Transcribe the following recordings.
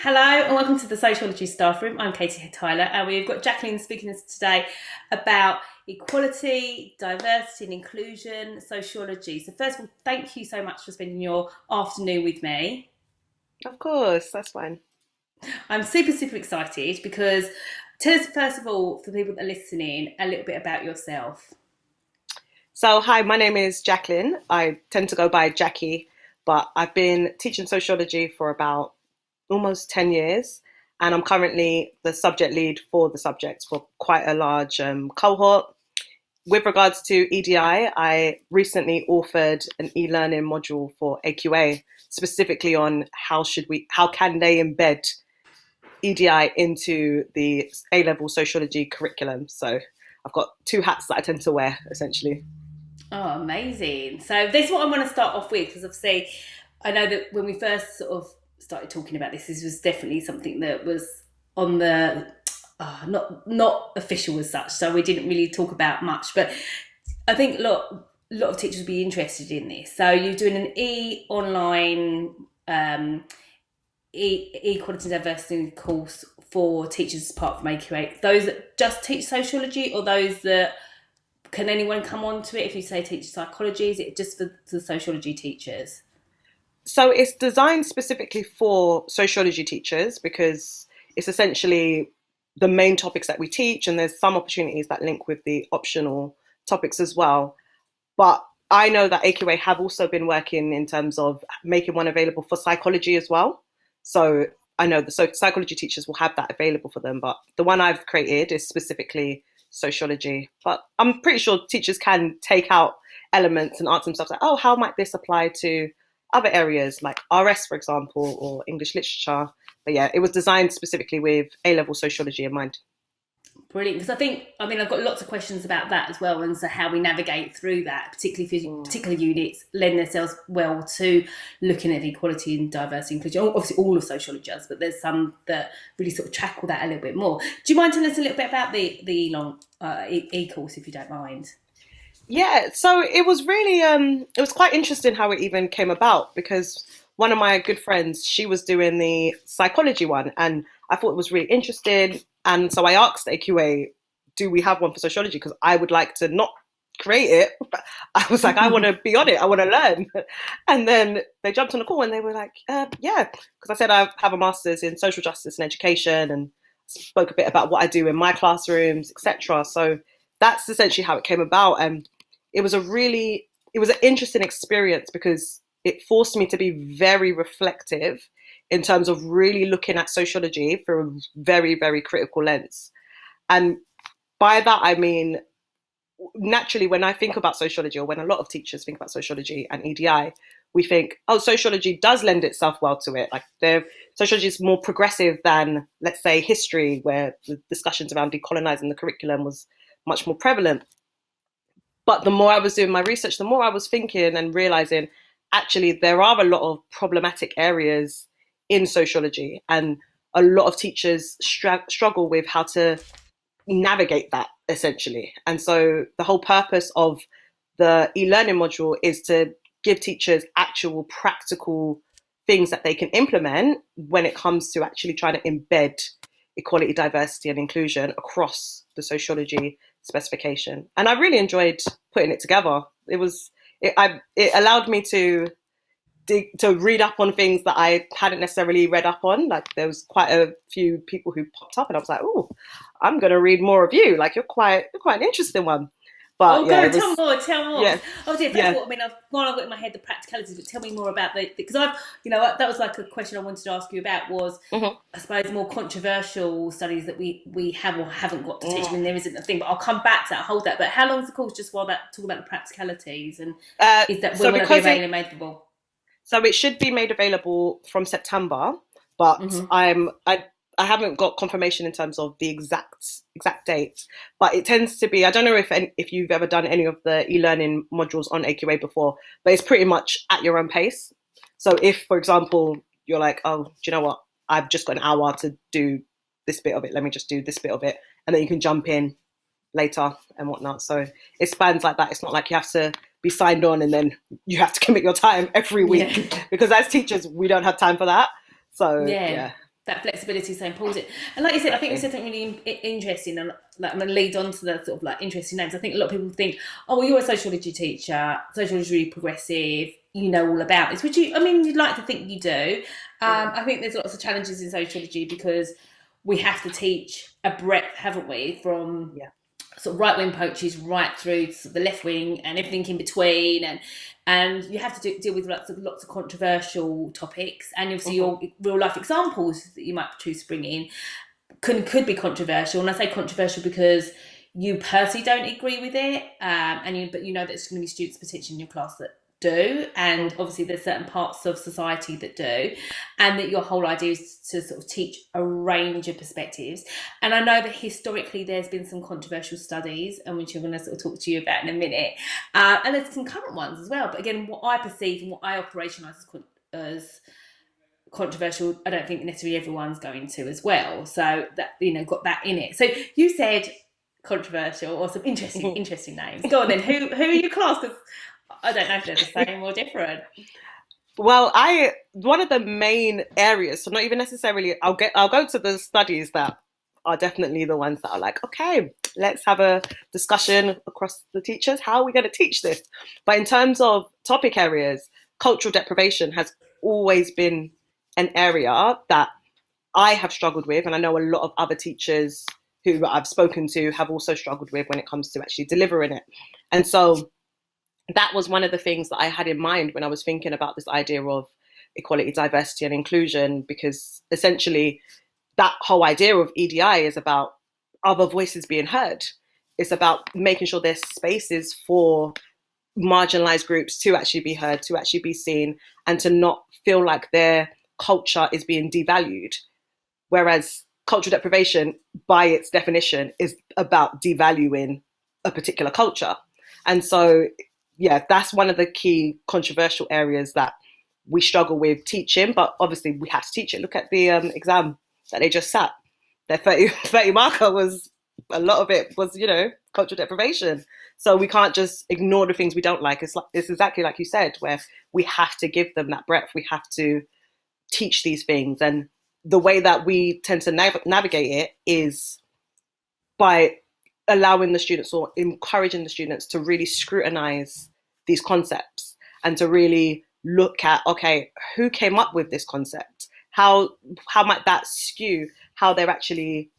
Hello and welcome to the Sociology Staffroom. I'm Katie Tyler and we've got Jacqueline speaking to us today about equality, diversity and inclusion, sociology. So first of all, thank you so much for spending your afternoon with me. Of course, that's fine. I'm super excited because tell us first of all, for people that are listening, a little bit about yourself. So, hi, my name is Jacqueline. I tend to go by Jackie, but I've been teaching sociology for about almost 10 years, and I'm currently the subject lead for the subject for quite a large cohort. With regards to EDI, I recently authored an e-learning module for AQA, specifically on how can they embed EDI into the A Level Sociology curriculum. So I've got two hats that I tend to wear, essentially. Oh, amazing. So this is what I want to start off with because obviously I know that when we first sort of started talking about this was definitely something that was on the not official as such, so we didn't really talk about much. But I think a lot of teachers would be interested in this. So you're doing an online equality and diversity course for teachers apart from AQA. Those that just teach sociology, or those that can anyone come on to it? If you say teach psychology, is it just for the sociology teachers? So it's designed specifically for sociology teachers because it's essentially the main topics that we teach, and there's some opportunities that link with the optional topics as well. But I know that AQA have also been working in terms of making one available for psychology as well. So I know the psychology teachers will have that available for them, but the one I've created is specifically sociology. But I'm pretty sure teachers can take out elements and ask themselves like, oh, how might this apply to other areas like RS, for example, or English literature. But yeah, it was designed specifically with A-level sociology in mind. Brilliant, because I've got lots of questions about that as well, and so how we navigate through that, particularly if particular units lend themselves well to looking at equality and diversity and inclusion. Obviously, all of sociology does, but there's some that really sort of tackle that a little bit more. Do you mind telling us a little bit about the long e-course, if you don't mind? Yeah, so it was really it was quite interesting how it even came about because one of my good friends, she was doing the psychology one and I thought it was really interesting. And so I asked AQA, do we have one for sociology? Because I would like to not create it. But I was like, I want to be on it. I want to learn. And then they jumped on the call and they were like, yeah. Because I said I have a master's in social justice and education and spoke a bit about what I do in my classrooms, etc. So that's essentially how it came about. And it was an interesting experience because it forced me to be very reflective in terms of really looking at sociology through a very critical lens. And by that I mean, naturally when I think about sociology, or when a lot of teachers think about sociology and EDI, we think, oh, sociology does lend itself well to it. Like sociology is more progressive than, let's say, history, where the discussions around decolonizing the curriculum was much more prevalent. But the more I was doing my research, the more I was thinking and realizing actually there are a lot of problematic areas in sociology, and a lot of teachers struggle with how to navigate that essentially. And so the whole purpose of the e-learning module is to give teachers actual practical things that they can implement when it comes to actually trying to embed equality, diversity, and inclusion across the sociology specification. And I really enjoyed putting it together. It allowed me to read up on things that I hadn't necessarily read up on. Like there was quite a few people who popped up, and I was like, "Oh, I'm going to read more of you. Like you're quite an interesting one." But Oh, yeah, go it tell was more, tell more. yeah, Because obviously, first of yeah. all, while I've got in my head the practicalities, but tell me more about because that was like a question I wanted to ask you about was, Mhm. I suppose, more controversial studies that we have or haven't got to teach. I Mm. mean, there isn't a thing, but I'll come back to that, hold that. But how long is the course just while that talk about the practicalities, and is that So when will it be because available? so it should be made available from September, but Mm-hmm. I haven't got confirmation in terms of the exact date. But it tends to be, I don't know if you've ever done any of the e-learning modules on AQA before, but it's pretty much at your own pace. So if, for example, you're like, oh, do you know what? I've just got an hour to do this bit of it. Let me just do this bit of it, and then you can jump in later and whatnot. So it spans like that. It's not like you have to be signed on and then you have to commit your time every Yeah. week because as teachers we don't have time for that. So Yeah. yeah. that flexibility is so important. And like you said, I think you Exactly. said something really interesting, and like I'm going to lead on to the sort of like interesting names. I think a lot of people think, oh, well, you're a sociology teacher. Sociology is really progressive. You know all about this, which I mean, you'd like to think you do. Mm-hmm. I think there's lots of challenges in sociology because we have to teach a breadth, haven't we, from Yeah. sort of right wing poaches right through to the left wing and everything in between, and you have to deal with lots of controversial topics, and obviously Mm-hmm. your real life examples that you might choose to bring in could be controversial. And I say controversial because you personally don't agree with it, but you know that there's going to be students potentially in your class that do, and Mm-hmm. obviously there's certain parts of society that do, and that your whole idea is to sort of teach a range of perspectives. And I know that historically there's been some controversial studies, and which I'm going to sort of talk to you about in a minute, and there's some current ones as well. But again, what I perceive and what I operationalise as controversial, I don't think necessarily everyone's going to as well. So that, got that in it. So you said controversial or some Mm-hmm. interesting names. Go on then. Who are your class? Because I don't know if they're the same or different. Well, I one of the main areas, so not even necessarily, I'll go to the studies that are definitely the ones that are like, okay, let's have a discussion across the teachers. How are we going to teach this? But in terms of topic areas, cultural deprivation has always been an area that I have struggled with, and I know a lot of other teachers who I've spoken to have also struggled with when it comes to actually delivering it. And so that was one of the things that I had in mind when I was thinking about this idea of equality, diversity, and inclusion, because essentially that whole idea of EDI is about other voices being heard. It's about making sure there's spaces for marginalized groups to actually be heard, to actually be seen, and to not feel like their culture is being devalued. Whereas cultural deprivation, by its definition, is about devaluing a particular culture. And so, yeah, that's one of the key controversial areas that we struggle with teaching, but obviously we have to teach it. Look at the exam that they just sat. Their 30 marker was, a lot of it was, cultural deprivation. So we can't just ignore the things we don't like. It's exactly like you said, where we have to give them that breadth. We have to teach these things. And the way that we tend to navigate it is by allowing the students or encouraging the students to really scrutinize these concepts and to really look at, okay, who came up with this concept? How might that skew how they're actually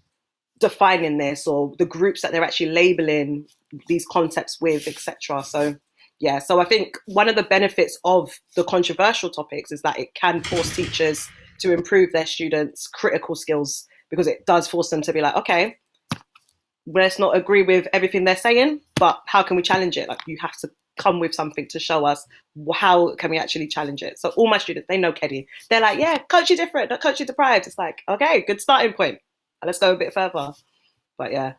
defining this, or the groups that they're actually labeling these concepts with, etc. So yeah, so I think one of the benefits of the controversial topics is that it can force teachers to improve their students' critical skills, because it does force them to be like, okay, let's not agree with everything they're saying, but how can we challenge it? Like, you have to come with something to show us how can we actually challenge it. So all my students, they know Keddy. They're like, yeah, culture different, not culture deprived. It's like, okay, good starting point. Let's go a bit further. But yeah,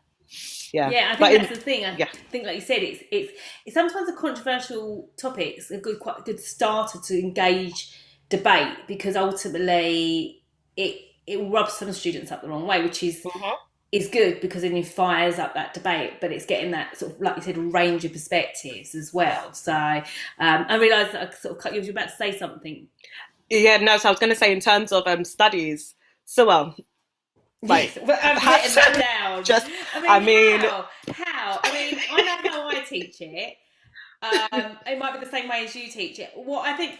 yeah. Yeah, I But think that's the thing. I yeah, think, like you said, it's sometimes a controversial topic's quite a good starter to engage debate, because ultimately it rubs some students up the wrong way, which mm-hmm. is good, because then it fires up that debate, but it's getting that sort of, like you said, range of perspectives as well. So I realised that I sort of cut you. You were about to say something. Yeah. No, so I was going to say in terms of studies. So like, Yes, but I've have written that to down. just, I I mean, mean, how? I mean, I know how I teach it. It might be the same way as you teach it. What I think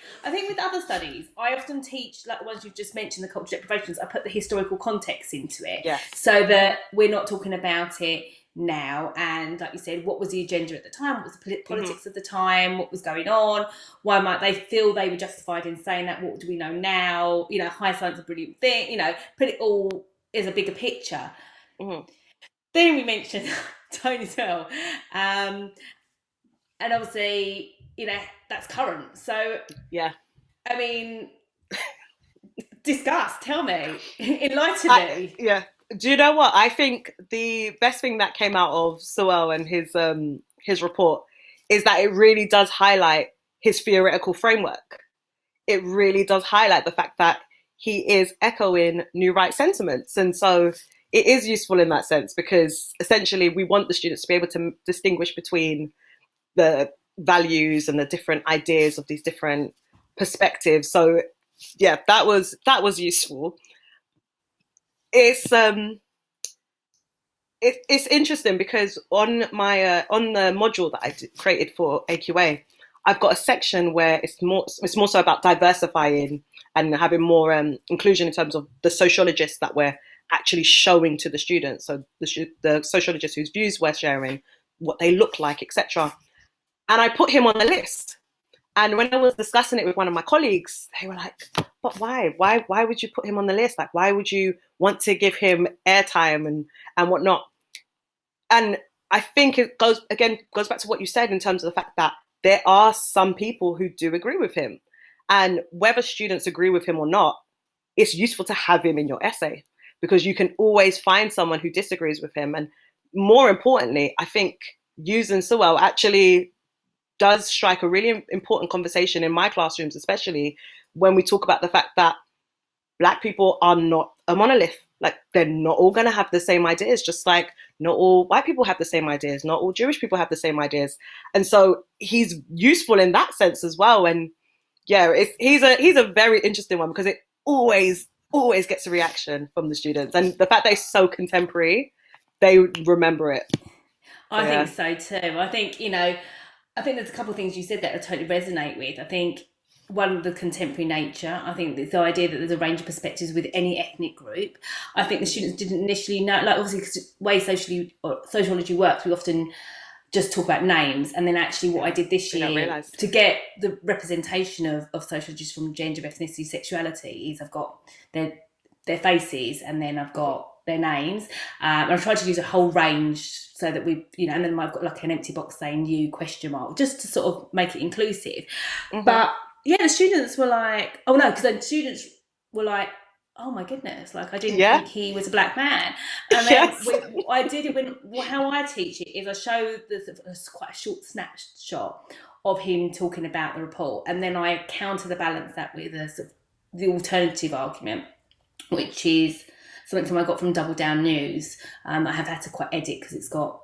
with other studies, I often teach, like the ones you've just mentioned, the cultural deprivations. I put the historical context into it, yes. so that we're not talking about it now. And like you said, what was the agenda at the time? What was the Mm-hmm. politics of the time? What was going on? Why might they feel they were justified in saying that? What do we know now? High science is a brilliant thing. Put it all as a bigger picture. Mm-hmm. Then we mentioned Tony as well. And obviously, that's current. So, Yeah. I mean, discuss, tell me, enlighten me. Yeah. Do you know what? I think the best thing that came out of Sewell and his report is that it really does highlight his theoretical framework. It really does highlight the fact that he is echoing new right sentiments. And so it is useful in that sense, because essentially we want the students to be able to distinguish between the values and the different ideas of these different perspectives. So yeah, that was useful. it's it's interesting because on my on the module that created for AQA, I've got a section where it's more so about diversifying and having more inclusion in terms of the sociologists that we're actually showing to the students. So the sociologists whose views we're sharing, what they look like, etc. And I put him on the list. And when I was discussing it with one of my colleagues, they were like, "But why? Why would you put him on the list? Like, why would you want to give him airtime and whatnot?" And I think it goes back to what you said in terms of the fact that there are some people who do agree with him, and whether students agree with him or not, it's useful to have him in your essay because you can always find someone who disagrees with him. And more importantly, I think using Sewell actually does strike a really important conversation in my classrooms, especially when we talk about the fact that Black people are not a monolith. Like, they're not all going to have the same ideas, just like not all white people have the same ideas, not all Jewish people have the same ideas. And so he's useful in that sense as well. And yeah, he's a very interesting one because it always gets a reaction from the students. And the fact that it's so contemporary, they remember it. I think so too. I think there's a couple of things you said that I totally resonate with. I think one of the contemporary nature. I think it's the idea that there's a range of perspectives with any ethnic group. I think the students didn't initially know, like obviously, because the way sociology works, we often just talk about names. And then actually what I did this year to get the representation of sociologists from gender, ethnicity, sexuality is I've got their faces and then I've got their names. And I've tried to use a whole range so that and then I've got like an empty box saying you ? Just to sort of make it inclusive. Mm-hmm. But yeah, the students were like, oh no, because then students were like, oh my goodness, like I didn't think he was a Black man. And then I did it how I teach it is I show quite a short snapshot of him talking about the report, and then I counterbalance that with the alternative argument, which is something I got from Double Down News. I have had to quite edit because it's got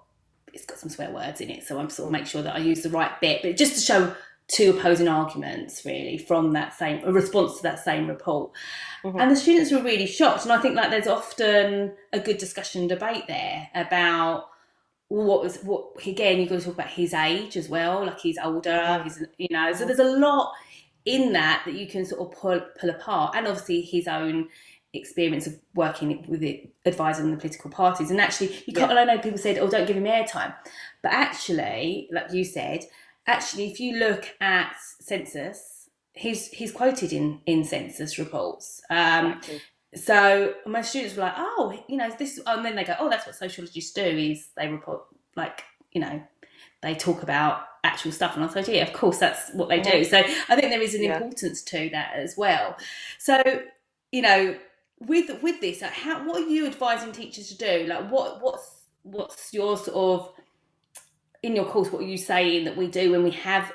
some swear words in it, so I'm sort of make sure that I use the right bit, but just to show two opposing arguments really from a response to that same report. Mm-hmm. And the students were really shocked. And I think like there's often a good discussion and debate there about again, you've got to talk about his age as well, like he's older, so there's a lot in that you can sort of pull apart, and obviously his own experience of working with it, advising the political parties. And actually you can't, I know people said, oh, don't give him airtime, but actually, like you said, if you look at census, he's quoted in census reports. Exactly. So my students were like, oh, this, and then they go, oh, that's what sociologists do, is they report, like, they talk about actual stuff. And I said, yeah, of course, that's what they do. So I think there is an importance to that as well. So, with this, like, what are you advising teachers to do? Like, what's your sort of, in your course, what are you saying that we do when we have,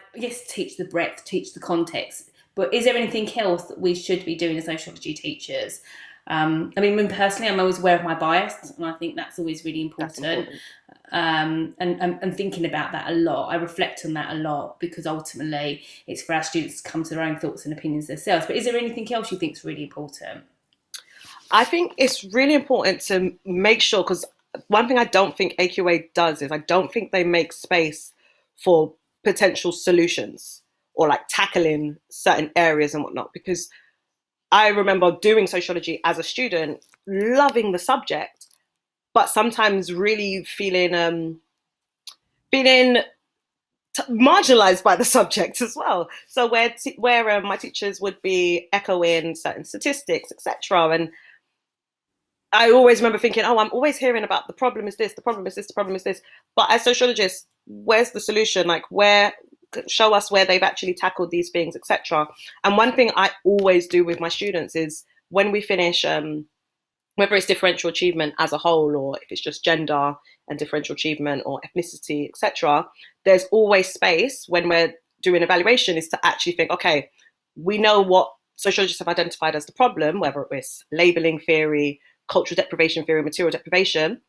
teach the breadth, teach the context, but is there anything else that we should be doing as sociology teachers? Personally, I'm always aware of my bias, and I think that's always really important. And thinking about that a lot. I reflect on that a lot because ultimately it's for our students to come to their own thoughts and opinions themselves. But is there anything else you think is really important? I think it's really important to make sure, because one thing I don't think AQA does is I don't think they make space for potential solutions or like tackling certain areas and whatnot. Because I remember doing sociology as a student, loving the subject, but sometimes really feeling marginalized by the subject as well. So where my teachers would be echoing certain statistics, etc., and I always remember thinking, oh, I'm always hearing about the problem is this, the problem is this, the problem is this. But as sociologists, where's the solution? Like, show us where they've actually tackled these things, etc. And one thing I always do with my students is when we finish, whether it's differential achievement as a whole, or if it's just gender and differential achievement or ethnicity, etc., there's always space when we're doing evaluation is to actually think, okay, we know what sociologists have identified as the problem, whether it's labeling theory, cultural deprivation theory, material deprivation.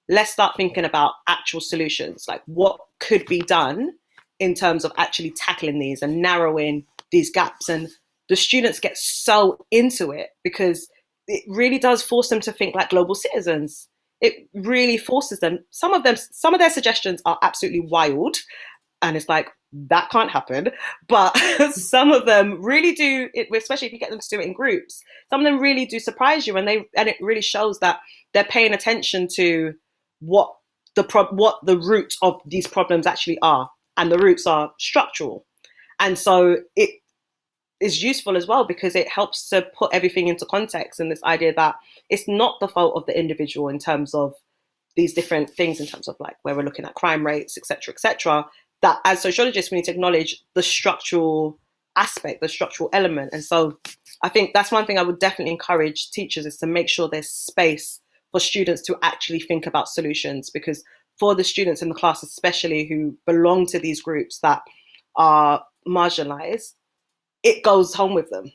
Let's start thinking about actual solutions, like what could be done in terms of actually tackling these and narrowing these gaps. And the students get so into it because it really does force them to think like global citizens. It really forces them. Some of their suggestions are absolutely wild, and it's like that can't happen. But some of them really do. Especially if you get them to do it in groups, some of them really do surprise you, and it really shows that they're paying attention to what the root of these problems actually are, and the roots are structural. And so it is useful as well because it helps to put everything into context, and this idea that it's not the fault of the individual in terms of these different things, in terms of like where we're looking at crime rates, etc., that as sociologists we need to acknowledge the structural aspect, the structural element. And so I think that's one thing I would definitely encourage teachers, is to make sure there's space for students to actually think about solutions, because for the students in the class especially who belong to these groups that are marginalized, it goes home with them,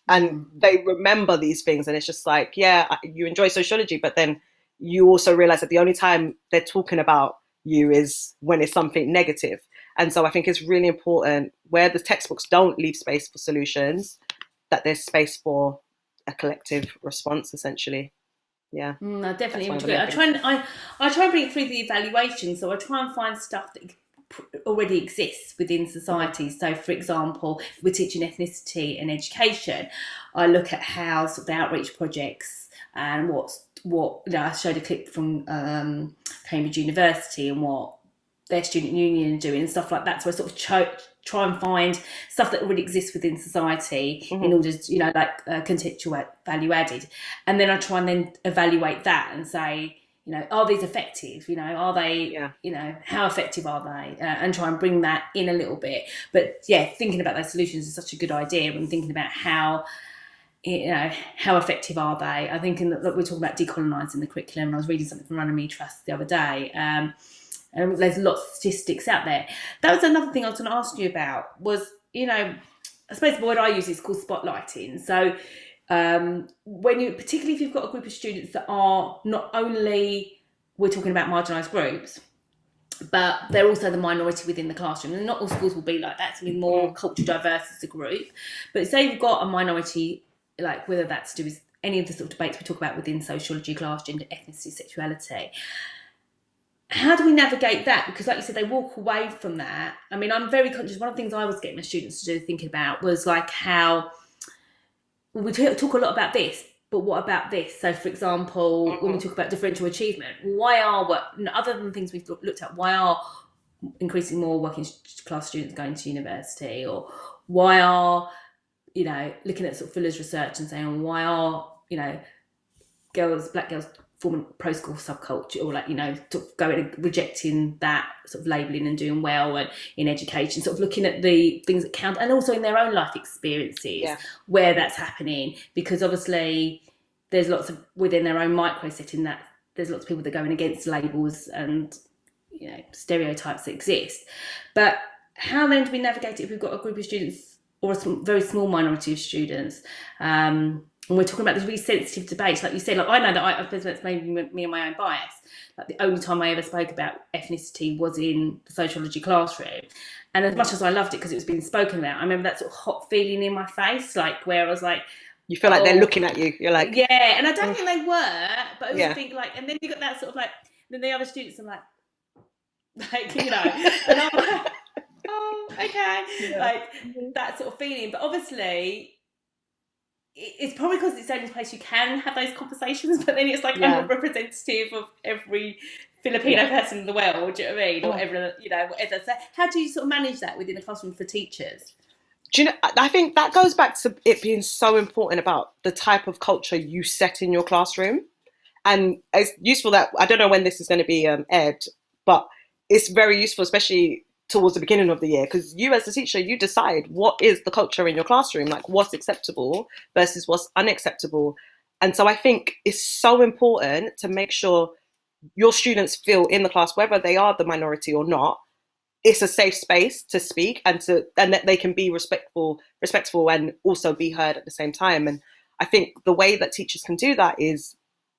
and they remember these things, and it's just like, yeah, you enjoy sociology, but then you also realize that the only time they're talking about you is when it's something negative. And so I think it's really important, where the textbooks don't leave space for solutions, that there's space for a collective response, essentially. Yeah, I definitely agree. I try and bring it through the evaluation, so I try and find stuff that already exists within society. So, for example, if we're teaching ethnicity and education, I look at how sort of the outreach projects and I showed a clip from Cambridge University and what their student union are doing and stuff like that. So I sort of try and find stuff that already exists within society in order to, like contextual value added. And then I try and then evaluate that and say, are these effective? Are they, how effective are they? And try and bring that in a little bit. But yeah, thinking about those solutions is such a good idea, and thinking about how effective are they? I think we're talking about decolonising the curriculum, and I was reading something from Runnymede Trust the other day, and there's lots of statistics out there. That was another thing I was going to ask you about, was, I suppose the word I use is called spotlighting. So particularly if you've got a group of students that are not only, we're talking about marginalised groups, but they're also the minority within the classroom. And not all schools will be like that. It's going to be more culturally diverse as a group. But say you've got a minority, like whether that's to do with any of the sort of debates we talk about within sociology, class, gender, ethnicity, sexuality, how do we navigate that? Because like you said, they walk away from that. I mean, I'm very conscious. One of the things I was getting my students to do, thinking about, was like how we talk a lot about this, but what about this? So, for example, when we talk about differential achievement, other than things we've looked at, why are increasing more working class students going to university? Or why are, looking at sort of Fuller's research and saying, why are, black girls forming pro-school subculture, or like, going and rejecting that sort of labelling and doing well and in education, sort of looking at the things that count, and also in their own life experiences where that's happening, because obviously there's lots of, within their own micro setting, that there's lots of people that are going against labels and stereotypes that exist. But how then do we navigate it if we've got a group of students, or a very small minority of students, and we're talking about this really sensitive debate, like you said. Like, I know that that's maybe me and my own bias. Like, the only time I ever spoke about ethnicity was in the sociology classroom, and as much as I loved it because it was being spoken about, I remember that sort of hot feeling in my face, like where I was like, you feel like they're looking at you. You're like, yeah, and I don't think they were, but I just think like, and then you got that sort of like, then the other students are like, and I'm like, oh, okay, like that sort of feeling. But obviously, it's probably because it's the only place you can have those conversations, but then it's like, I'm not representative of every Filipino person in the world, do you know what I mean? Or whatever. So how do you sort of manage that within the classroom for teachers? Do you know, I think that goes back to it being so important about the type of culture you set in your classroom. And it's useful that, I don't know when this is going to be aired, but it's very useful, especially towards the beginning of the year, because you as a teacher, you decide what is the culture in your classroom, like what's acceptable versus what's unacceptable. And so I think it's so important to make sure your students feel in the class, whether they are the minority or not, it's a safe space to speak, and that they can be respectful and also be heard at the same time. And I think the way that teachers can do that is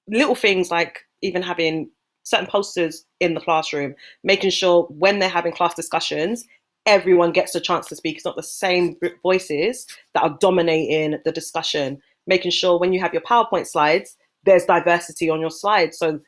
little things like even having certain posters in the classroom, making sure when they're having class discussions, everyone gets a chance to speak. It's not the same voices that are dominating the discussion. making sure when you have your PowerPoint slides, there's diversity on your slides. So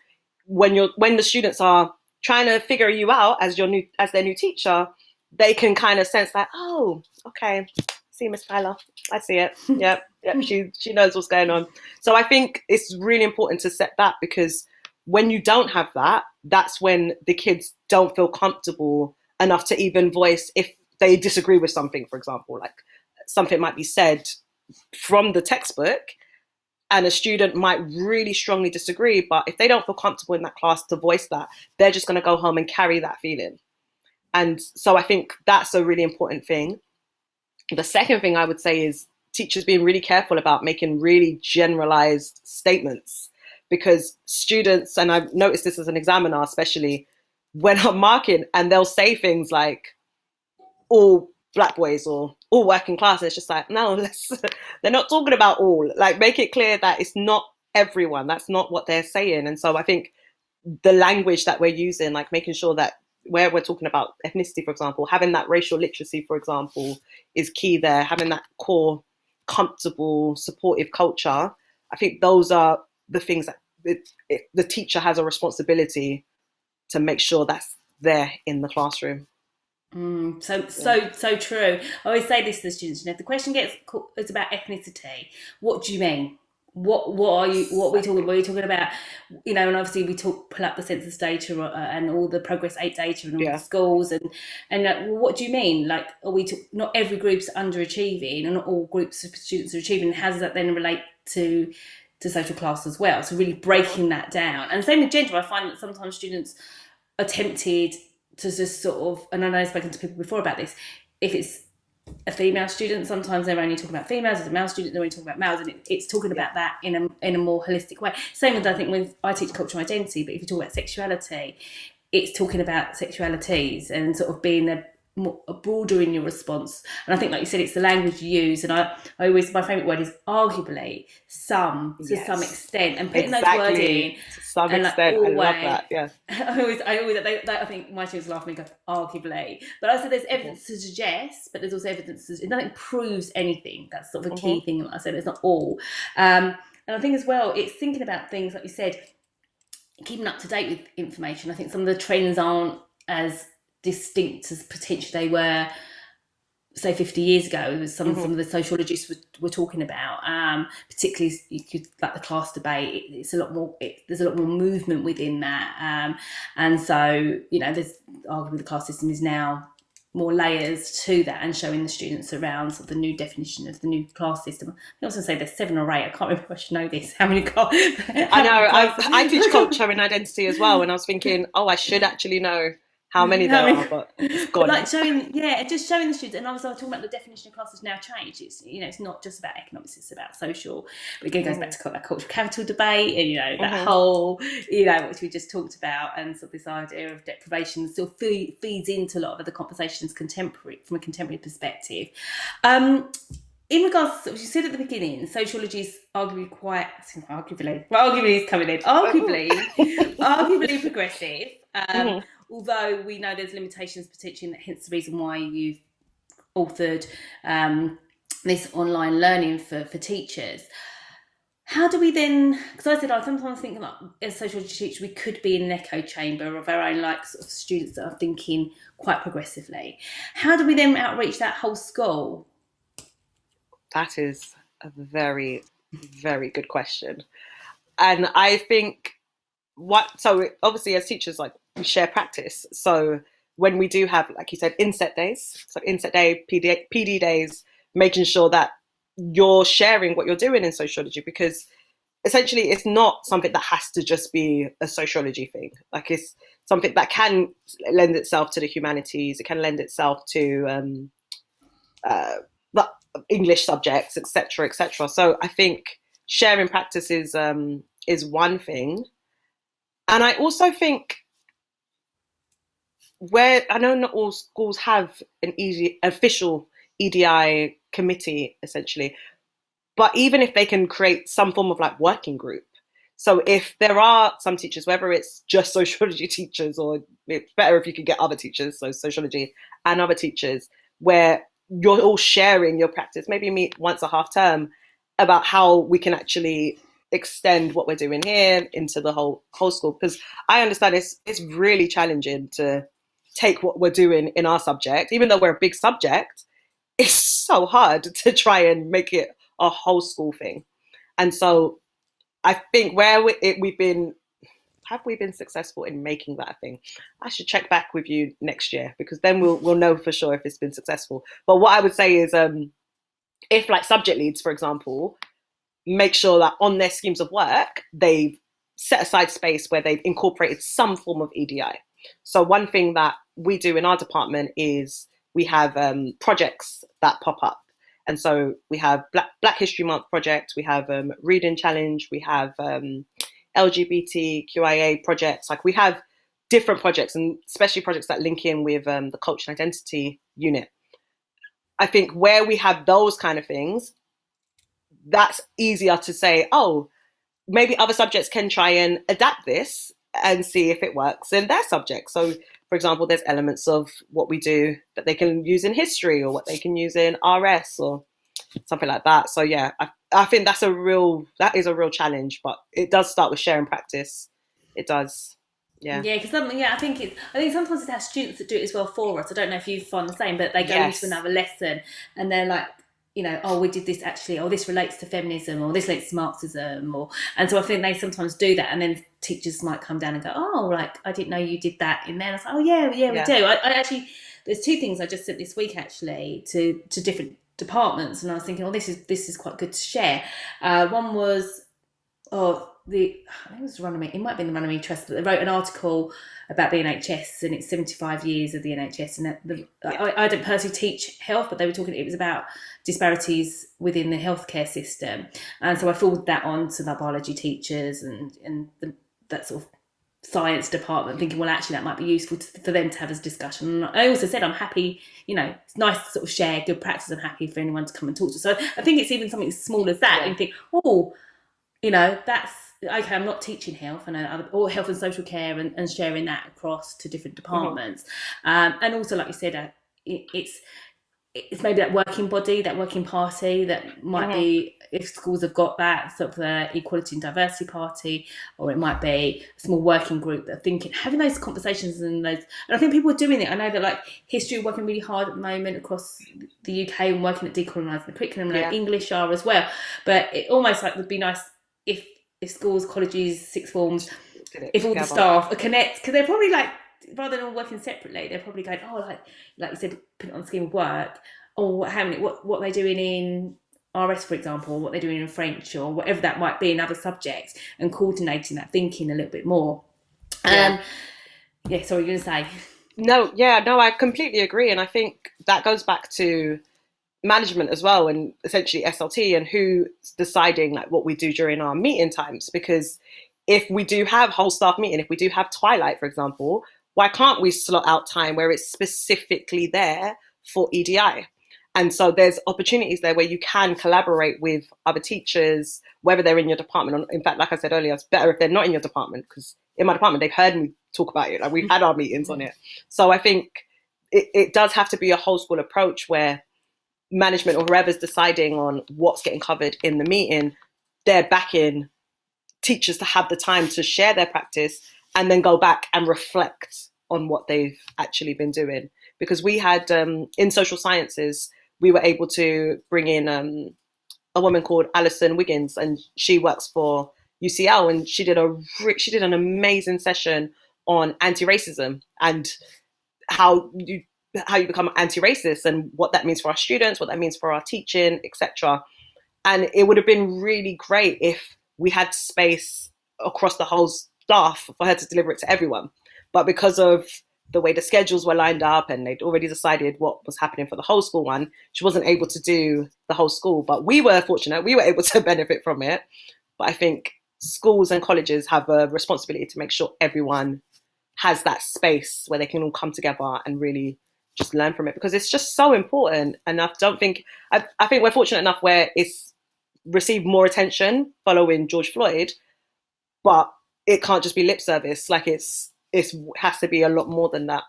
when the students are trying to figure you out as their new teacher, they can kind of sense that, oh, okay, see Miss Tyler, I see it. Yep, she knows what's going on. So I think it's really important to set that, because when you don't have that, that's when the kids don't feel comfortable enough to even voice if they disagree with something, for example, like something might be said from the textbook and a student might really strongly disagree, but if they don't feel comfortable in that class to voice that, they're just going to go home and carry that feeling. And so I think that's a really important thing. The second thing I would say is teachers being really careful about making really generalized statements, because students, and I've noticed this as an examiner especially, when I'm marking and they'll say things like all black boys or all working class, it's just like, no, they're not talking about all. Like, make it clear that it's not everyone. That's not what they're saying. And so I think the language that we're using, like making sure that where we're talking about ethnicity, for example, having that racial literacy, for example, is key there. Having that core, comfortable, supportive culture. I think those are the things that the teacher has a responsibility to make sure that's there in the classroom. So true. I always say this to the students. If the question it's about ethnicity, what do you mean? What are we talking? What are you talking about? And obviously we pull up the census data and all the Progress 8 data and all the schools and what do you mean? Like, are we not every group's underachieving and not all groups of students are achieving? How does that then relate to social class as well? So really breaking that down. And same with gender. I find that sometimes students are tempted to just sort of, and I know I've spoken to people before about this, if it's a female student, sometimes they're only talking about females. As a male student, they're only talking about males, and it's talking about that in a more holistic way. Same with, I think, when I teach cultural identity, but if you talk about sexuality, it's talking about sexualities and sort of being a broader in your response. And I think, like you said, it's the language you use. And I always, my favourite word is arguably, to some extent, and putting those words in to some extent. I love that. Yeah. I think my students laugh at me and go, arguably. But I said there's evidence to suggest, but there's also evidence nothing proves anything. That's sort of a key thing. Like I said, it's not all. And I think as well, it's thinking about things, like you said, keeping up to date with information. I think some of the trends aren't as distinct as potentially they were, say, 50 years ago. Some of the sociologists were talking about, particularly like the class debate. It's a lot more. There's a lot more movement within that, and so there's arguably the class system is now more layers to that, and showing the students around sort of the new definition of the new class system. I also say there's 7 or 8. I can't remember if I should know this. How many classes? I know. I teach culture and identity as well, and I was thinking, I should actually know how many there are, but it's gone. But like just showing the students, and obviously I'm talking about the definition of class has now changed. It's it's not just about economics; it's about social. But again, it goes back to that cultural capital debate, and that whole which we just talked about, and sort of this idea of deprivation still feeds into a lot of the conversations from a contemporary perspective. In regards to, you said at the beginning, sociology is arguably is coming in, arguably progressive. Although we know there's limitations potentially, and hence the reason why you've authored this online learning for teachers. How do we then, because I said I sometimes think like as sociology teachers we could be in an echo chamber of our own sort of students that are thinking quite progressively. How do we then outreach that whole school? That is a very, very good question. And I think so obviously as teachers, like, we share practice. So when we do have, like you said, inset days, so inset day, PD days, making sure that you're sharing what you're doing in sociology, because essentially it's not something that has to just be a sociology thing. Like, it's something that can lend itself to the humanities. It can lend itself to the English subjects, etc., etc. So I think sharing practice is one thing. And I also think, where I know not all schools have an official EDI committee, essentially, but even if they can create some form of like working group. So if there are some teachers, whether it's just sociology teachers, or it's better if you could get other teachers, so sociology and other teachers, where you're all sharing your practice, maybe meet once a half term about how we can actually extend what we're doing here into the whole school, because I understand it's really challenging to take what we're doing in our subject, even though we're a big subject. It's so hard to try and make it a whole school thing. And so I think where we've been, have we been successful in making that a thing? I should check back with you next year, because then we'll know for sure if it's been successful. But what I would say is, if like subject leads, for example, make sure that on their schemes of work, they've set aside space where they've incorporated some form of EDI. So one thing that we do in our department is we have projects that pop up. And so we have Black History Month project, we have Reading Challenge, we have LGBTQIA projects. Like we have different projects, and especially projects that link in with the culture and identity unit. I think where we have those kind of things, that's easier to say, oh, maybe other subjects can try and adapt this and see if it works in their subject. So, for example, there's elements of what we do that they can use in history, or what they can use in RS or something like that. So yeah, I think that is a real challenge, but it does start with sharing practice. It does. Yeah. Yeah, because I think sometimes it's our students that do it as well for us. I don't know if you find the same, but they go into Yes. another lesson and they're like, oh, we did this actually, or this relates to feminism, or this relates to Marxism, and so I think they sometimes do that, and then teachers might come down and go, oh, like I didn't know you did that in there. And I was like, oh yeah, yeah, we Yeah. do. I actually, there's two things I just sent this week actually to different departments, and I was thinking, oh, this is quite good to share. One was I think it was Runnymede, it might have been the Runnymede Trust, but they wrote an article about the NHS and it's 75 years of the NHS. And Yeah. I don't personally teach health, but they were talking, it was about disparities within the healthcare system. And so I forwarded that on to the biology teachers that sort of science department, thinking, well, actually, that might be useful for them to have as a discussion. And I also said, I'm happy, it's nice to sort of share good practice. I'm happy for anyone to come and talk to. So I think it's even something as small as that. Yeah. And you think, that's okay. I'm not teaching health or health and social care, and sharing that across to different departments. And also, like you said, it's maybe that working body, that working party that might be, if schools have got that sort of equality and diversity party, or it might be a small working group that are thinking, having those conversations, and I think people are doing it. I know that like history are working really hard at the moment across the UK and working at decolonising the curriculum, and English are as well. But it almost like would be nice if schools, colleges, sixth forms, if all the staff are connect, because they're probably like, rather than all working separately, they're probably going, oh, like you said, put it on the scheme of work, or what they're doing in RS, for example, or what they're doing in French, or whatever that might be in other subjects, and coordinating that thinking a little bit more. Sorry, you're going to say? No, I completely agree. And I think that goes back to management as well, and essentially SLT, and who's deciding like what we do during our meeting times. Because if we do have whole staff meeting, if we do have twilight, for example, why can't we slot out time where it's specifically there for EDI? And so there's opportunities there where you can collaborate with other teachers, whether they're in your department. Or, in fact, like I said earlier, it's better if they're not in your department, because in my department, they've heard me talk about it. Like we've had our meetings on it. So I think it does have to be a whole school approach where management or whoever's deciding on what's getting covered in the meeting, they're backing teachers to have the time to share their practice and then go back and reflect on what they've actually been doing. Because we had, in social sciences, we were able to bring in a woman called Alison Wiggins, and she works for UCL, and she did an amazing session on anti-racism and how you become anti-racist and what that means for our students, what that means for our teaching, etc. And it would have been really great if we had space across the whole staff for her to deliver it to everyone. But because of the way the schedules were lined up and they'd already decided what was happening for the whole school one, she wasn't able to do the whole school. But we were fortunate, we were able to benefit from it. But I think schools and colleges have a responsibility to make sure everyone has that space where they can all come together and really just learn from it, because it's just so important. And I think we're fortunate enough where it's received more attention following George Floyd, but it can't just be lip service. Like it has to be a lot more than that.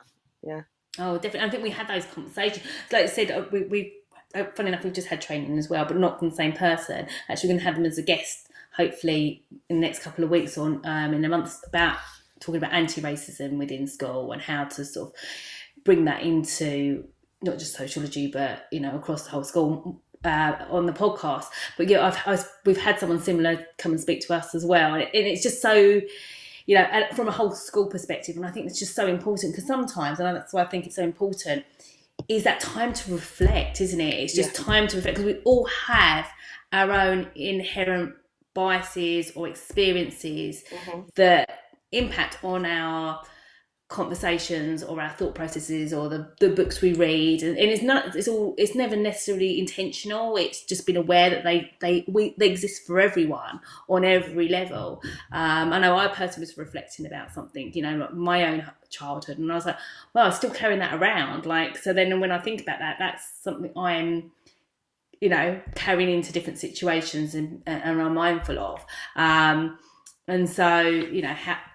Yeah. Oh, definitely. I think we had those conversations. Like I said, funny enough, we've just had training as well, but not from the same person. Actually, we're going to have them as a guest, hopefully in the next couple of weeks or in a month, about talking about anti-racism within school and how to sort of bring that into not just sociology, but across the whole school. On the podcast, but we've had someone similar come and speak to us as well, and it's just so from a whole school perspective, and I think it's just so important because sometimes, and that's why I think it's so important, is that time to reflect, isn't it? It's just time to reflect because we all have our own inherent biases or experiences that impact on our conversations or our thought processes or the books we read, and it's never necessarily intentional. It's just been aware that they exist for everyone on every level. I know I personally was reflecting about something, like my own childhood, and I was like, well, I'm still carrying that around. Like, so then when I think about that, that's something I'm carrying into different situations and I'm mindful of. And so,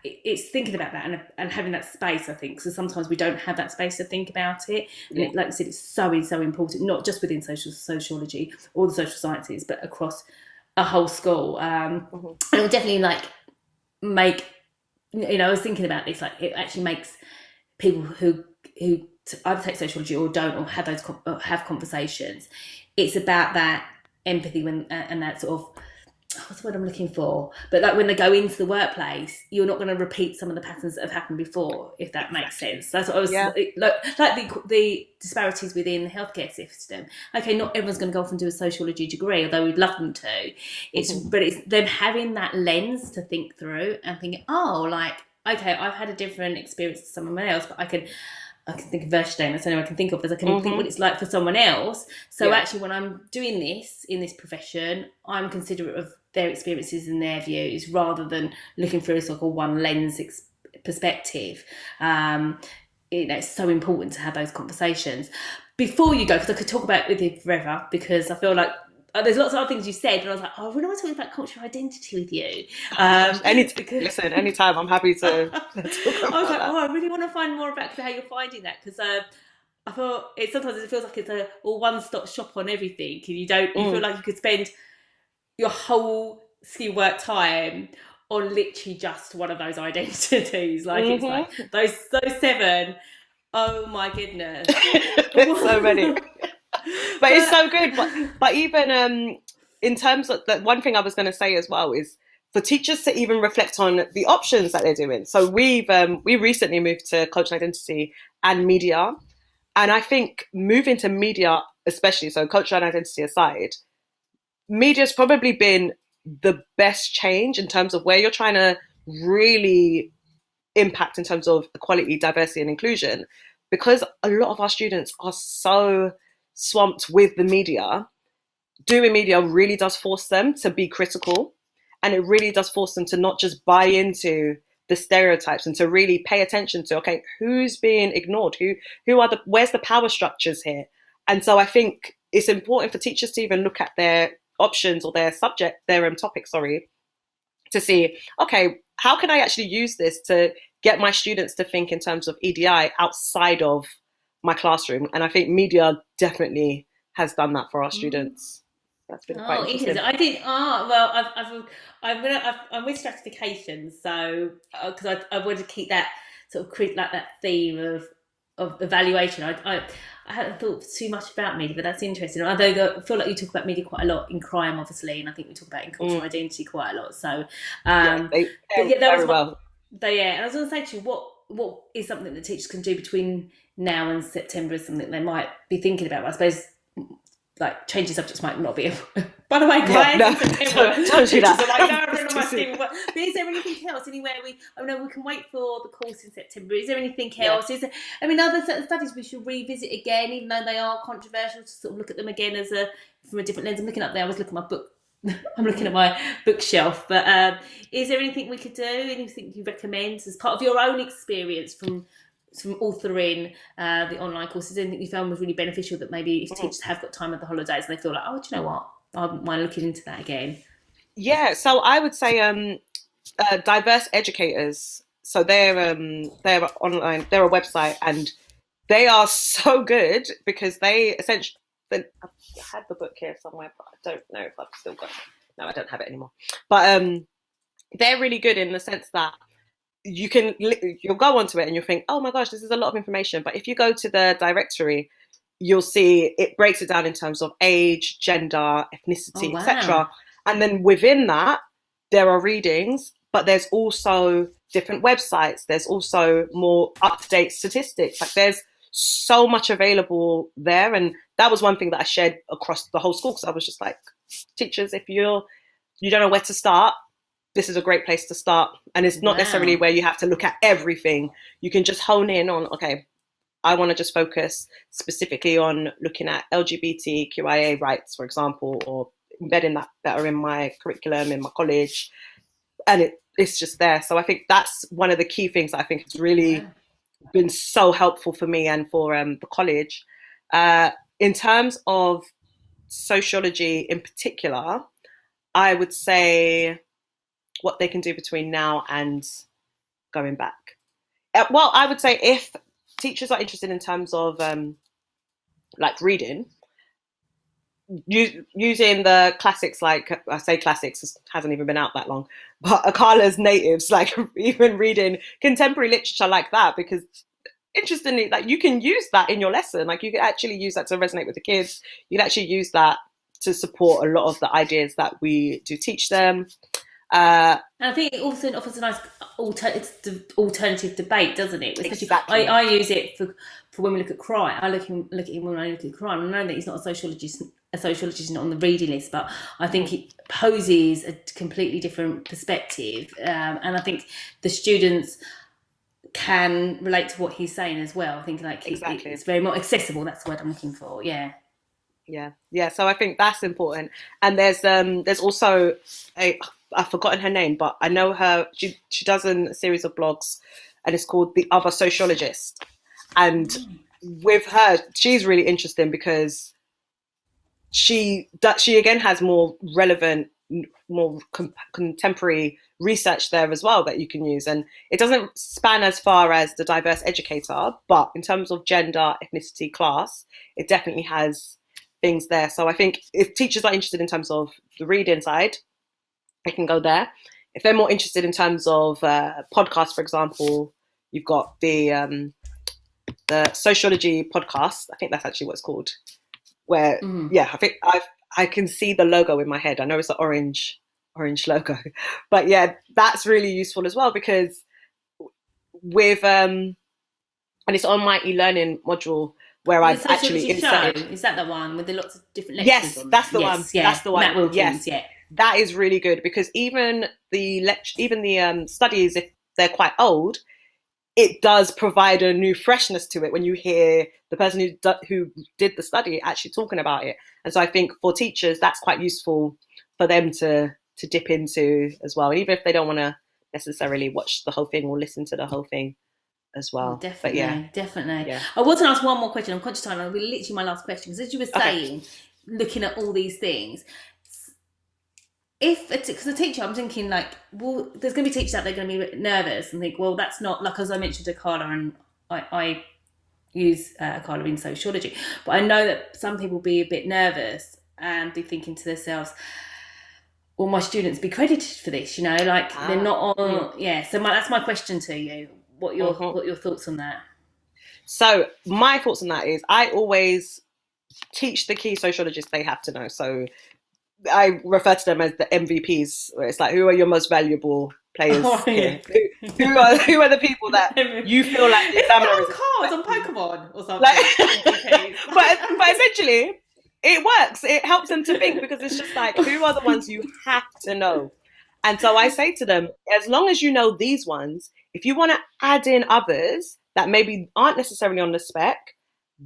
it's thinking about that and having that space, I think. So sometimes we don't have that space to think about it. And like I said, it's so important, not just within sociology or the social sciences, but across a whole school. And it will definitely make, I was thinking about this, it actually makes people who either take sociology or don't, or have conversations. It's about that empathy and that sort of, what's the word I'm looking for? But when they go into the workplace, you're not going to repeat some of the patterns that have happened before, if that makes sense. That's what I was the disparities within the healthcare system. Okay, not everyone's going to go off and do a sociology degree, although we'd love them to. But it's them having that lens to think through and thinking, okay, I've had a different experience to someone else, but I can think of Verstein. That's the only one I can think of. As I can think what it's like for someone else. So actually, when I'm doing this in this profession, I'm considerate of their experiences and their views rather than looking through a one lens perspective. It's so important to have those conversations before you go, because I could talk about it with you forever, because I feel like there's lots of other things you said, and I was like, I really want to talk about cultural identity with you. Listen, anytime, I'm happy to talk about I was like, I really want to find more about how you're finding that, because I thought sometimes it feels like it's a one-stop shop on everything, and you feel like you could spend your whole skill work time on literally just one of those identities. It's like those 7. Oh my goodness. So many. But it's so good. But even in terms of the one thing I was going to say as well is for teachers to even reflect on the options that they're doing. So we recently moved to cultural identity and media, and I think moving to media, especially, so cultural identity aside, media's probably been the best change in terms of where you're trying to really impact in terms of equality, diversity, and inclusion, because a lot of our students are so swamped with the media. Doing media really does force them to be critical, and it really does force them to not just buy into the stereotypes and to really pay attention to, okay, who's being ignored, where's the power structures here. And so I think it's important for teachers to even look at their options or their topic, to see, okay, how can I actually use this to get my students to think in terms of EDI outside of my classroom? And I think media definitely has done that for our students. That's been quite interesting. I did. Well, I'm with stratification, so because I wanted to keep that sort of that theme of evaluation. I hadn't thought too much about media, but that's interesting. Although I feel like you talk about media quite a lot in crime, obviously, and I think we talk about it in cultural identity quite a lot. So, and I was going to say to you, what is something that teachers can do between now and September is something they might be thinking about. I suppose changing subjects might not be by the way, guys, don't do that. But is there anything else anywhere we can wait for the course in September? Is there anything else? Is there, other certain studies we should revisit again, even though they are controversial, to sort of look at them again from a different lens? I'm looking up there, I was looking at my book, I'm looking at my bookshelf, but is there anything we could do, anything you recommend as part of your own experience from authoring the online courses? Anything you found was really beneficial that maybe if teachers have got time at the holidays and they feel like, do you know what, I wouldn't mind looking into that again? Yeah, so I would say diverse educators. So they're online, they're a website, and they are so good because they I had the book here somewhere, but I don't know if I've still got it. No, I don't have it anymore. But they're really good in the sense that you'll go onto it and you'll think, oh my gosh, this is a lot of information. But if you go to the directory, you'll see it breaks it down in terms of age, gender, Oh, ethnicity, wow. etc. And then within that, there are readings, but there's also different websites. There's also more up-to-date statistics. Like there's so much available there. And that was one thing that I shared across the whole school because I was just like, teachers, if you don't know where to start, this is a great place to start. And it's not necessarily Wow. where you have to look at everything. You can just hone in on, okay, I want to just focus specifically on looking at LGBTQIA rights, for example, or embedding that better in my curriculum in my college. And it's just there. So I think that's one of the key things that I think has really Wow. been so helpful for me and for the college. In terms of sociology in particular, I would say what they can do between now and going back. Well, I would say if teachers are interested in terms of like reading, using the classics, like I say classics, it hasn't even been out that long, but Akala's natives, like even reading contemporary literature like that, because interestingly, like you can use that in your lesson. Like you can actually use that to resonate with the kids. You can actually use that to support a lot of the ideas that we do teach them. And I think it also offers a nice alternative debate, doesn't it? Especially, Exactly. I use it for when we look at crime. I look at him when I look at crime. I know that he's not a sociologist. A sociologist is not on the reading list, but I think it poses a completely different perspective, and I think the students can relate to what he's saying as well. I think like Exactly. it's very more accessible. That's the word I'm looking for. Yeah. Yeah. So I think that's important. And there's also a I've forgotten her name, but I know her. She does a series of blogs, and it's called The Other Sociologist. And with her, she's really interesting because she again has more relevant, more contemporary research there as well that you can use, and it doesn't span as far as the diverse educator, but in terms of gender, ethnicity, class, it definitely has things there. So I think if teachers are interested in terms of the reading side, they can go there. If they're more interested in terms of podcasts, for example, you've got the sociology podcast. I think that's actually what it's called, where Mm. yeah, I think I can see the logo in my head. I know it's an orange logo, but yeah, that's really useful as well because with and it's on my e-learning module where The I've actually sociology show, inserted. is that the one with the lots of different lectures Yes, on there? that's the one. Yes, yeah. That's the one. Matt Yes, Wilkins, yeah. that is really good because even the studies, if they're quite old, it does provide a new freshness to it when you hear the person who did the study actually talking about it. And so I think for teachers, that's quite useful for them to dip into as well. And even if they don't want to necessarily watch the whole thing or listen to the whole thing as Oh, well. But yeah, definitely, definitely. yeah. I want to ask one more question. I'm conscious of time. It'll be literally my last question. Because as you were Okay. saying, looking at all these things, if because a teacher, I'm thinking like, well, there's going to be teachers out there going to be nervous and think, well, that's not like as I mentioned to Carla, and I use Carla in sociology, but I know that some people be a bit nervous and be thinking to themselves, will my students be credited for this? You know, like they're Ah. not on. Yeah. So that's my question to you. Mm-hmm. What your thoughts on that? So my thoughts on that is I always teach the key sociologists they have to know. So I refer to them as the MVPs, where it's like, who are your most valuable players Oh, yeah. here? Who are the people that you feel like the Isn't examiner that is on cards on Pokemon or something? like? Okay. but essentially, it works. It helps them to think because it's just like, who are the ones you have to know? And so I say to them, as long as you know these ones, if you want to add in others that maybe aren't necessarily on the spec,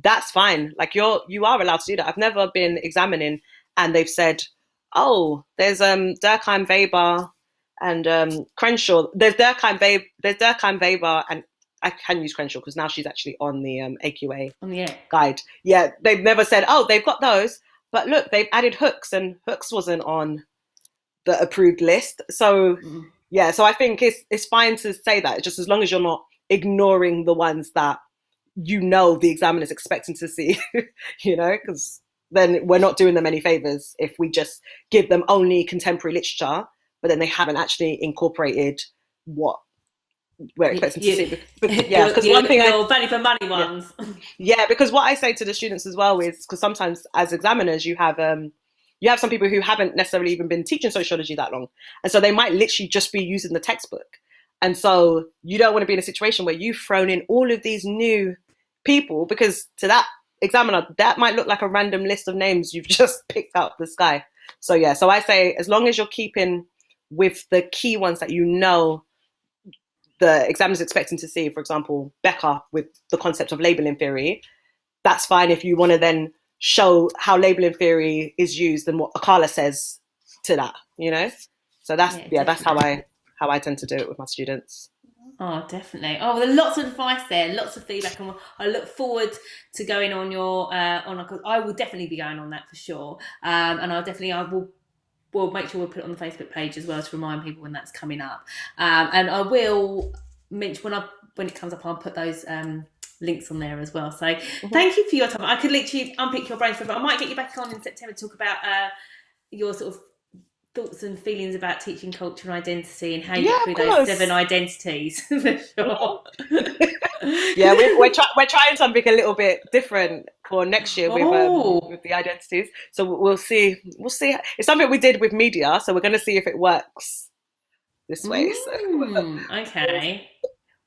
that's fine. Like you are allowed to do that. I've never been examining and they've said, oh, there's Durkheim Weber and Crenshaw. There's Durkheim Weber, and I can use Crenshaw because now she's actually on the AQA Yeah. guide. Yeah, they've never said, oh, they've got those, but look, they've added Hooks, and Hooks wasn't on the approved list. So Mm. yeah, so I think it's fine to say that, just as long as you're not ignoring the ones that you know the examiner's expecting to see, because then we're not doing them any favors if we just give them only contemporary literature, but then they haven't actually incorporated what we're expecting to see. Yeah, because one thing your value for money ones. Yeah, because what I say to the students as well is, because sometimes as examiners you have some people who haven't necessarily even been teaching sociology that long, and so they might literally just be using the textbook, and so you don't want to be in a situation where you've thrown in all of these new people, because to that examiner that might look like a random list of names you've just picked out of the sky. So yeah, so I say as long as you're keeping with the key ones that you know the examiner's expecting to see, for example, Becker with the concept of labeling theory, that's fine if you want to then show how labeling theory is used and what Akala says to that, you know? So that's that's how I tend to do it with my students. Oh, definitely. Oh, well, lots of advice there, lots of feedback, and I look forward to going on your I will definitely be going on that for sure. And I will. We'll make sure we'll put it on the Facebook page as well to remind people when that's coming up. And I will mention when it comes up, I'll put those links on there as well. So thank you for your time. I could literally unpick your brain for, but I might get you back on in September to talk about your sort of thoughts and feelings about teaching culture and identity and how you get through those 7 identities. For sure. Yeah, we're trying something a little bit different for next year with the identities. So we'll see. It's something we did with media, so we're going to see if it works this way. Okay.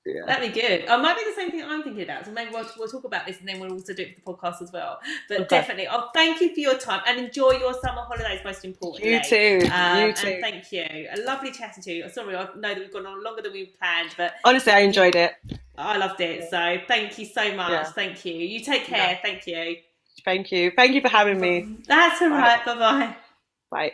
Yeah. That'd be good. It might be the same thing I'm thinking about. So maybe we'll talk about this, and then we'll also do it for the podcast as well. But definitely, thank you for your time and enjoy your summer holidays. Most importantly, you too. And thank you. A lovely chatting to you. Sorry, I know that we've gone on longer than we planned, but honestly, I enjoyed it. I loved it. So thank you so much. Yeah. Thank you. You take care. Yeah. Thank you. Thank you. Thank you for having me. That's all right. Bye-bye. Bye.